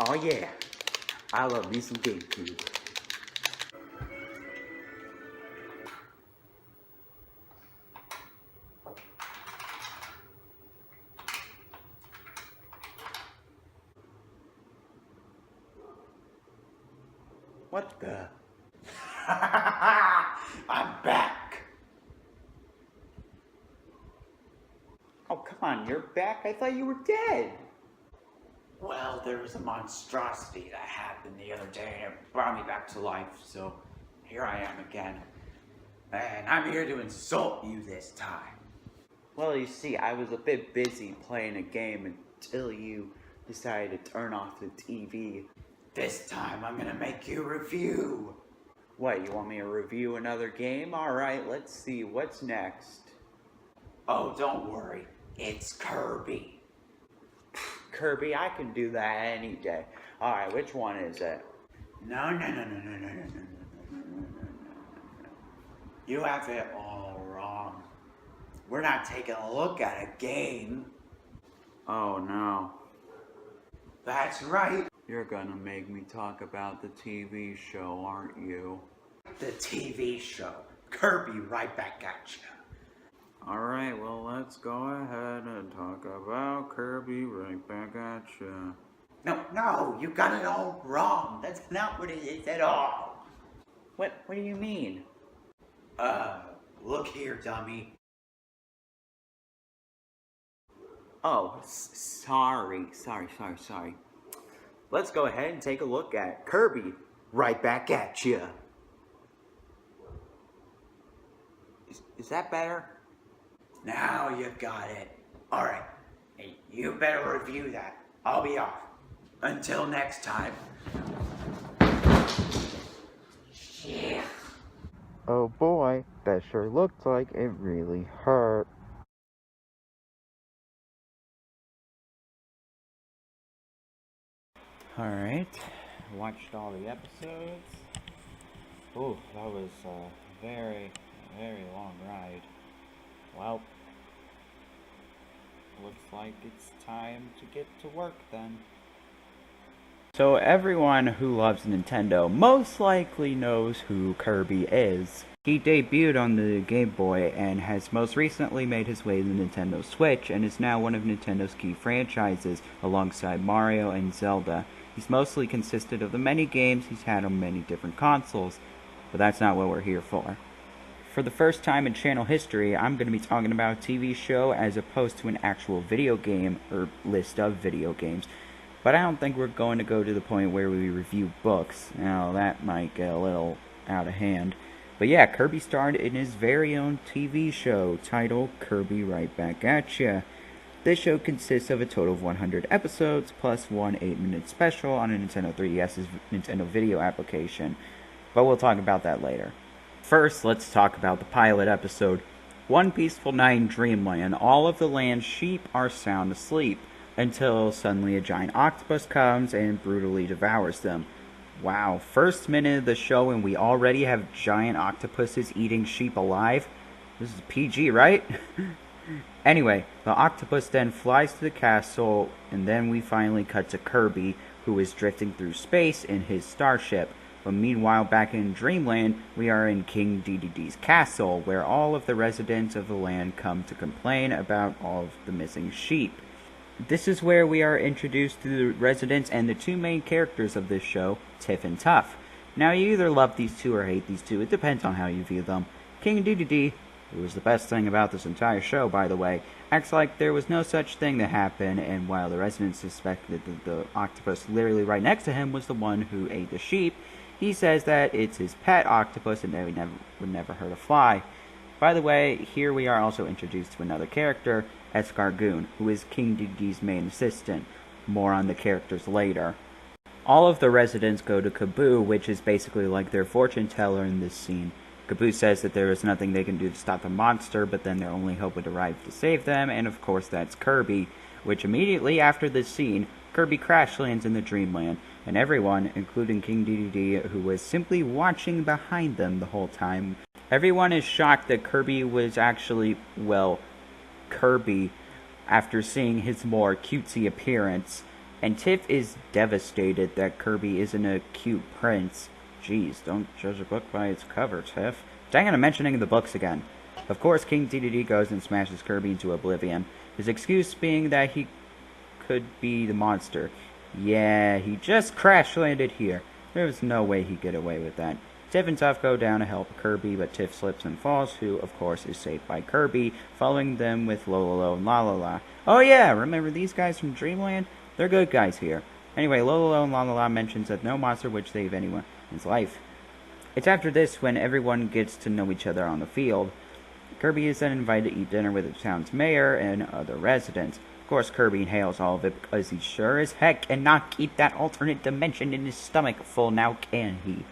Oh yeah, I love me some GameCube. What the? I'm back! Oh, come on, you're back? I thought you were dead. Well, there was a monstrosity that happened the other day and it brought me back to life, so here I am again. And I'm here to insult you this time. Well, you see, I was a bit busy playing a game until you decided to turn off the TV. This time I'm gonna make you review. What, you want me to review another game? Alright, let's see, what's next? Oh, don't worry, it's Kirby. Kirby, I can do that any day. Alright, which one is it? No. You have it all wrong. We're not taking a look at a game. Oh no. That's right. You're gonna make me talk about the TV show, aren't you? The TV show. Kirby, right back at you. Alright, well, let's go ahead and talk about Kirby right back at you. No, you got it all wrong. That's not what it is at all. What do you mean? Look here, dummy. Oh, sorry. Let's go ahead and take a look at Kirby right back at you. Is that better? Now you got it. Alright, hey, you better review that. I'll be off. Until next time. Yeah. Oh boy, that sure looked like it really hurt. Alright, watched all the episodes. Ooh, that was a very long ride. Well, looks like it's time to get to work then. So everyone who loves Nintendo most likely knows who Kirby is. He debuted on the Game Boy and has most recently made his way to the Nintendo Switch and is now one of Nintendo's key franchises alongside Mario and Zelda. He's mostly consisted of the many games he's had on many different consoles, but that's not what we're here for. For the first time in channel history, I'm going to be talking about a TV show as opposed to an actual video game or list of video games. But I don't think we're going to go to the point where we review books. Now, that might get a little out of hand. But yeah, Kirby starred in his very own TV show titled Kirby Right Back At Ya. This show consists of a total of 100 episodes, plus one 8-minute special on a Nintendo 3DS's Nintendo Video application. But we'll talk about that later. First, let's talk about the pilot episode. One peaceful night in Dreamland, all of the land's sheep are sound asleep, until suddenly a giant octopus comes and brutally devours them. Wow, first minute of the show and we already have giant octopuses eating sheep alive? This is PG, right? Anyway, the octopus then flies to the castle, and then we finally cut to Kirby, who is drifting through space in his starship. But meanwhile, back in Dreamland, we are in King Dedede's castle, where all of the residents of the land come to complain about all of the missing sheep. This is where we are introduced to the residents and the two main characters of this show, Tiff and Tuff. Now, you either love these two or hate these two, it depends on how you view them. King Dedede, who was the best thing about this entire show, by the way, acts like there was no such thing that happened, and while the residents suspected that the octopus literally right next to him was the one who ate the sheep, he says that it's his pet octopus and that he would never hurt a fly. By the way, here we are also introduced to another character, Escargoon, who is King Dedede's main assistant. More on the characters later. All of the residents go to Kaboo, which is basically like their fortune teller in this scene. Kaboo says that there is nothing they can do to stop the monster, but then their only hope would arrive to save them, and of course that's Kirby, which immediately after this scene, Kirby crash lands in the Dreamland, and everyone, including King Dedede, who was simply watching behind them the whole time, everyone is shocked that Kirby was actually, well, Kirby after seeing his more cutesy appearance, And Tiff is devastated that Kirby isn't a cute prince. Jeez, don't judge a book by its cover, Tiff. Dang it, I'm mentioning the books again. Of course, King Dedede goes and smashes Kirby into oblivion. His excuse being that he could be the monster. Yeah, he just crash landed here. There was no way he'd get away with that. Tiff and Tuff go down to help Kirby, but Tiff slips and falls, who, of course, is saved by Kirby, following them with Lololo and Lalala. Oh yeah, remember these guys from Dreamland? They're good guys here. Anyway, Lololo and Lalala mentions that no monster would save anyone's life. It's after this when everyone gets to know each other on the field. Kirby is then invited to eat dinner with the town's mayor and other residents. Of course, Kirby inhales all of it because he sure as heck cannot keep that alternate dimension in his stomach full, now can he?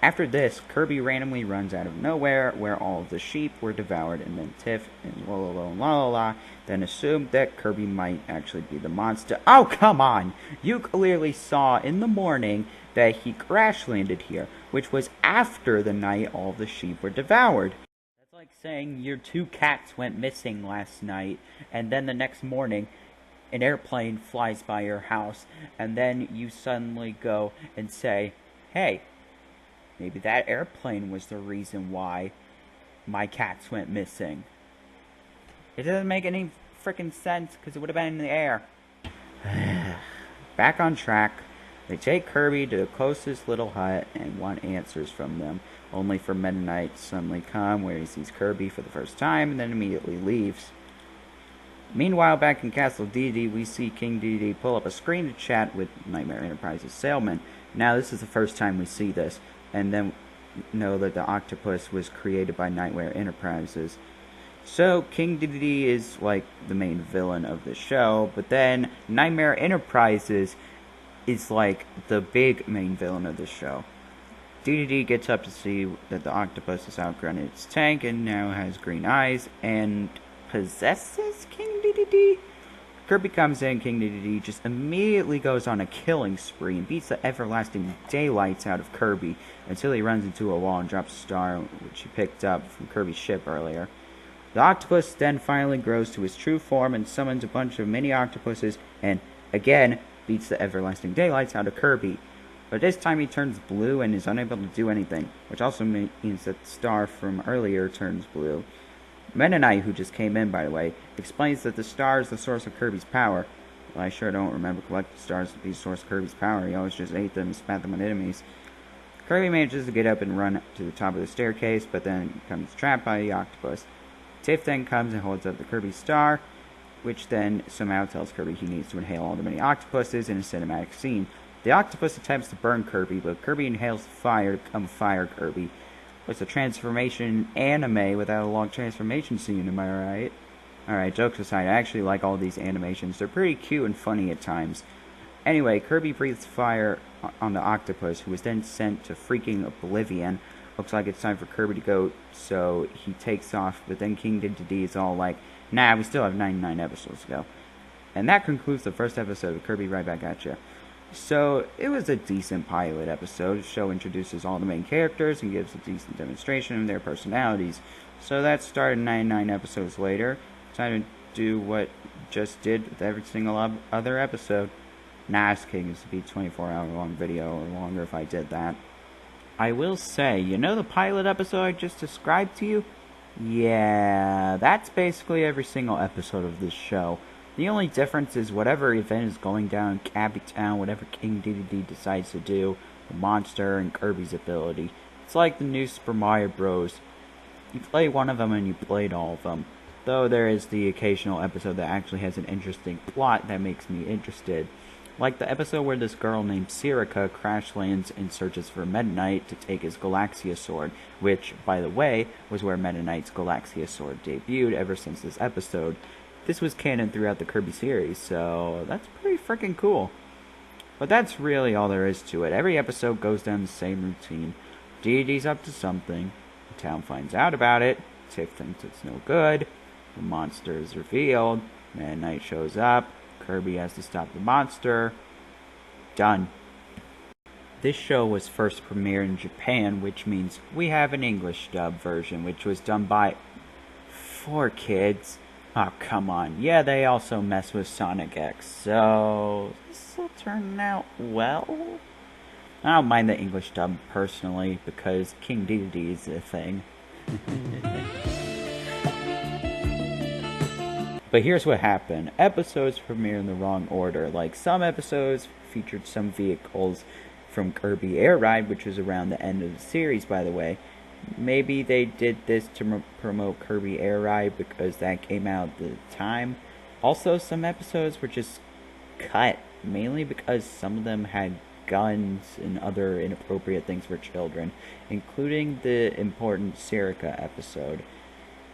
After this, Kirby randomly runs out of nowhere where all of the sheep were devoured, and then Tiff and Lololo and Lalala then assumed that Kirby might actually be the monster. Oh, come on! You clearly saw in the morning that he crash landed here, which was after the night all of the sheep were devoured. That's like saying your 2 cats went missing last night, and then the next morning an airplane flies by your house, and then you suddenly go and say, hey, maybe that airplane was the reason why my cats went missing. It doesn't make any frickin' sense, because it would have been in the air. Back on track, they take Kirby to the closest little hut and want answers from them, only for Meta Knight to suddenly come, where he sees Kirby for the first time, and then immediately leaves. Meanwhile, back in Castle Dedede, we see King Dedede pull up a screen to chat with Nightmare Enterprises' Sailman. Now, this is the first time we see this, and then know that the octopus was created by Nightmare Enterprises. So, King Dedede is like the main villain of the show, but then Nightmare Enterprises is like the big main villain of the show. Dedede gets up to see that the octopus has outgrown its tank and now has green eyes and possesses King Dedede. Kirby comes in, King Dedede just immediately goes on a killing spree and beats the everlasting daylights out of Kirby until he runs into a wall and drops a star, which he picked up from Kirby's ship earlier. The octopus then finally grows to his true form and summons a bunch of mini octopuses and, again, beats the everlasting daylights out of Kirby. But this time he turns blue and is unable to do anything, which also means that the star from earlier turns blue. Meta Knight, who just came in, by the way, explains that the star is the source of Kirby's power. Well, I sure don't remember collecting stars to be the source of Kirby's power. He always just ate them and spat them on enemies. Kirby manages to get up and run to the top of the staircase, but then becomes trapped by the octopus. Tiff then comes and holds up the Kirby star, which then somehow tells Kirby he needs to inhale all the many octopuses in a cinematic scene. The octopus attempts to burn Kirby, but Kirby inhales fire to become Fire Kirby. It's a transformation anime without a long transformation scene, am I right? Alright, jokes aside, I actually like all these animations. They're pretty cute and funny at times. Anyway, Kirby breathes fire on the octopus, who is then sent to freaking oblivion. Looks like it's time for Kirby to go, so he takes off, but then King Dedede is all like, nah, we still have 99 episodes to go. And that concludes the first episode of Kirby Right Back At Ya. So, it was a decent pilot episode. The show introduces all the main characters and gives a decent demonstration of their personalities. So that started 99 episodes later. Time to do what just did with every single other episode. Nah, it's kidding. This would be a 24-hour long video or longer if I did that. I will say, you know the pilot episode I just described to you? Yeah, that's basically every single episode of this show. The only difference is whatever event is going down in Cabby Town, whatever King Dedede decides to do, the monster and Kirby's ability. It's like the new Super Mario Bros. You play one of them and you played all of them. Though there is the occasional episode that actually has an interesting plot that makes me interested. Like the episode where this girl named Sirica crash lands and searches for Meta Knight to take his Galaxia Sword, which, by the way, was where Meta Knight's Galaxia Sword debuted ever since this episode. This was canon throughout the Kirby series, so that's pretty freaking cool. But that's really all there is to it. Every episode goes down the same routine. Dedede's up to something. The town finds out about it. Tiff thinks it's no good. The monster is revealed. Meta Knight shows up. Kirby has to stop the monster. Done. This show was first premiered in Japan, which means we have an English dub version, which was done by 4 kids. Oh, come on. Yeah, they also mess with Sonic X, so this will turn out well. I don't mind the English dub personally, because King Dedede is a thing. But here's what happened. Episodes premiere in the wrong order. Like, some episodes featured some vehicles from Kirby Air Ride, which was around the end of the series, by the way. Maybe they did this to promote Kirby Air Ride because that came out at the time. Also, some episodes were just cut, mainly because some of them had guns and other inappropriate things for children, including the important Serica episode.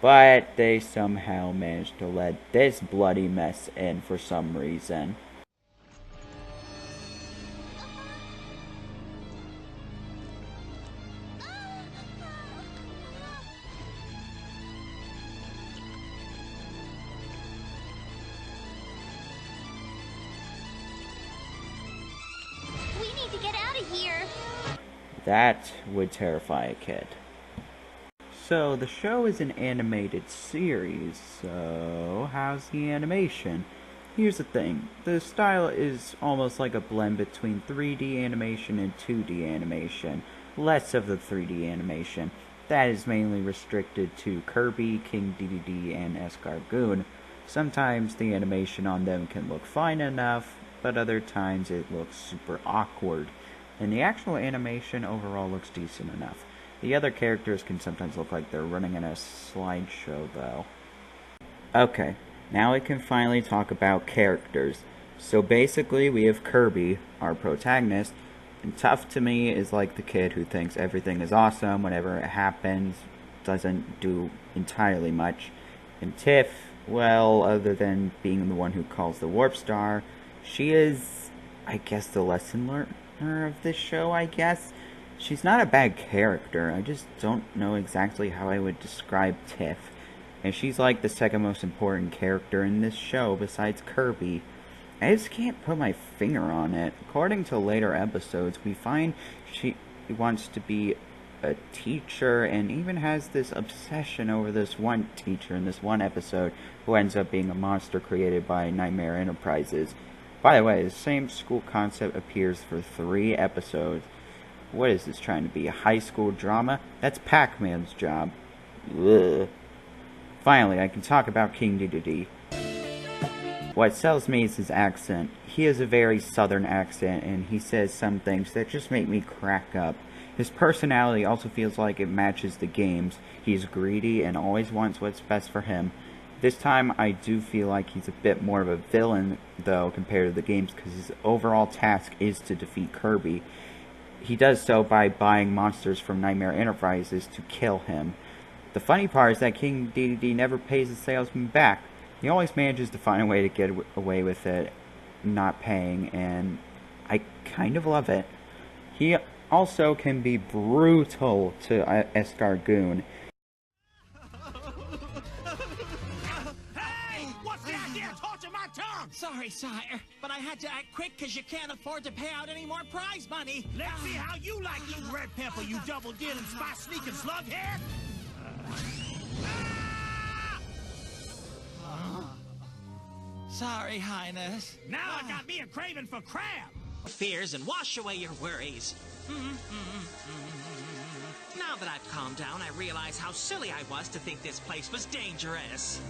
But they somehow managed to let this bloody mess in for some reason. We need to get out of here. That would terrify a kid. So, the show is an animated series, so how's the animation? Here's the thing, the style is almost like a blend between 3D animation and 2D animation, less of the 3D animation. That is mainly restricted to Kirby, King Dedede, and Escargoon. Sometimes the animation on them can look fine enough, but other times it looks super awkward. And the actual animation overall looks decent enough. The other characters can sometimes look like they're running in a slideshow, though. Okay, now we can finally talk about characters. So basically, we have Kirby, our protagonist, and Tough to me is like the kid who thinks everything is awesome whenever it happens, doesn't do entirely much. And Tiff, well, other than being the one who calls the Warp Star, she is, I guess, the lesson learner of this show, I guess. She's not a bad character, I just don't know exactly how I would describe Tiff. And she's like the second most important character in this show besides Kirby. I just can't put my finger on it. According to later episodes, we find she wants to be a teacher and even has this obsession over this one teacher in this one episode who ends up being a monster created by Nightmare Enterprises. By the way, the same school concept appears for 3 episodes. What is this trying to be, a high school drama? That's Pac-Man's job. Ugh. Finally, I can talk about King Dedede. What sells me is his accent. He has a very southern accent, and he says some things that just make me crack up. His personality also feels like it matches the games. He's greedy and always wants what's best for him. This time, I do feel like he's a bit more of a villain, though, compared to the games, because his overall task is to defeat Kirby. He does so by buying monsters from Nightmare Enterprises to kill him. The funny part is that King Dedede never pays the salesman back. He always manages to find a way to get away with it, not paying, and I kind of love it. He also can be brutal to Escargoon. Sorry, sire, but I had to act quick because you can't afford to pay out any more prize money. Let's see how you like eating red pepper, you double-dealing, spy-sneaking slughead! Sorry, Highness. Now I got me a craving for crab! Fears and wash away your worries. Now that I've calmed down, I realize how silly I was to think this place was dangerous.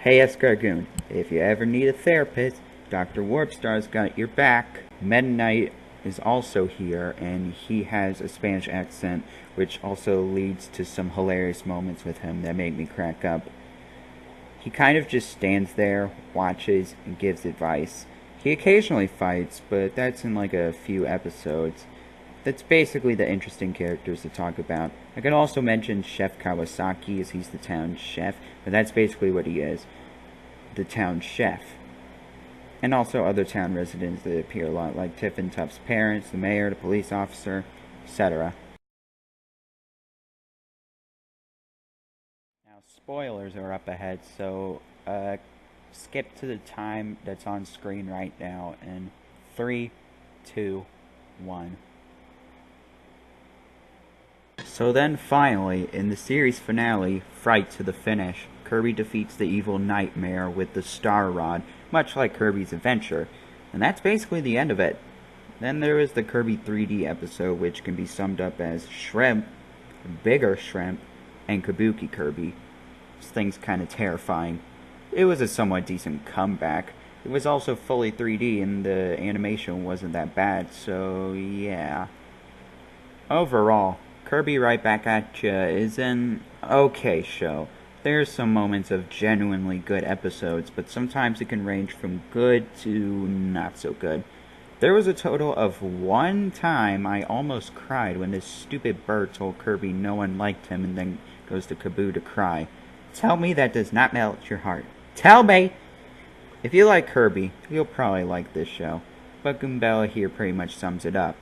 Hey Escargoon, if you ever need a therapist, Dr. Warpstar's got your back. Meta Knight is also here, and he has a Spanish accent, which also leads to some hilarious moments with him that make me crack up. He kind of just stands there, watches, and gives advice. He occasionally fights, but that's in like a few episodes. That's basically the interesting characters to talk about. I could also mention Chef Kawasaki, as he's the town chef, but that's basically what he is. The town chef. And also other town residents that appear a lot, like Tiff and Tuff's parents, the mayor, the police officer, etc. Now, spoilers are up ahead, so skip to the time that's on screen right now in 3, 2, 1. So then finally, in the series finale, Fright to the Finish, Kirby defeats the evil Nightmare with the Star Rod, much like Kirby's adventure, and that's basically the end of it. Then there is the Kirby 3D episode, which can be summed up as Shrimp, Bigger Shrimp, and Kabuki Kirby. This thing's kinda terrifying. It was a somewhat decent comeback. It was also fully 3D, and the animation wasn't that bad, so yeah. Overall, Kirby Right Back at Ya is an okay show. There's some moments of genuinely good episodes, but sometimes it can range from good to not so good. There was a total of one time I almost cried when this stupid bird told Kirby no one liked him and then goes to Kaboo to cry. Tell me that does not melt your heart. Tell me! If you like Kirby, you'll probably like this show, but Goombella here pretty much sums it up.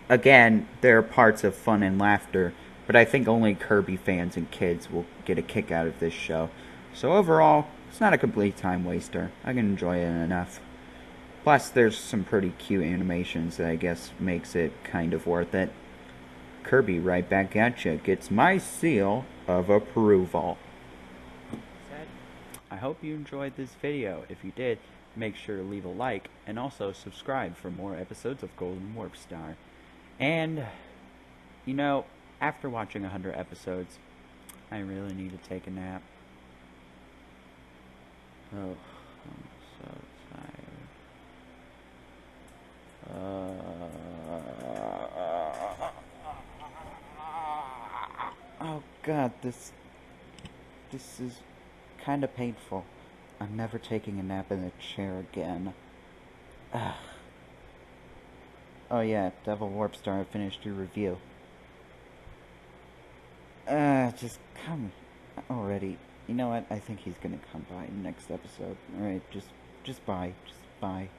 Again, there are parts of fun and laughter, but I think only Kirby fans and kids will get a kick out of this show. So overall, it's not a complete time waster. I can enjoy it enough. Plus, there's some pretty cute animations that I guess makes it kind of worth it. Kirby Right Back at Ya gets my seal of approval. I hope you enjoyed this video. If you did, make sure to leave a like and also subscribe for more episodes of Golden Warp Star. And, you know, after watching 100 episodes, I really need to take a nap. Oh, I'm so tired. Oh god, this is kind of painful. I'm never taking a nap in a chair again. Ugh. Oh yeah, Devil Warp Star, I finished your review. Just come already. You know what? I think he's gonna come by in the next episode. Alright, just bye. Just bye.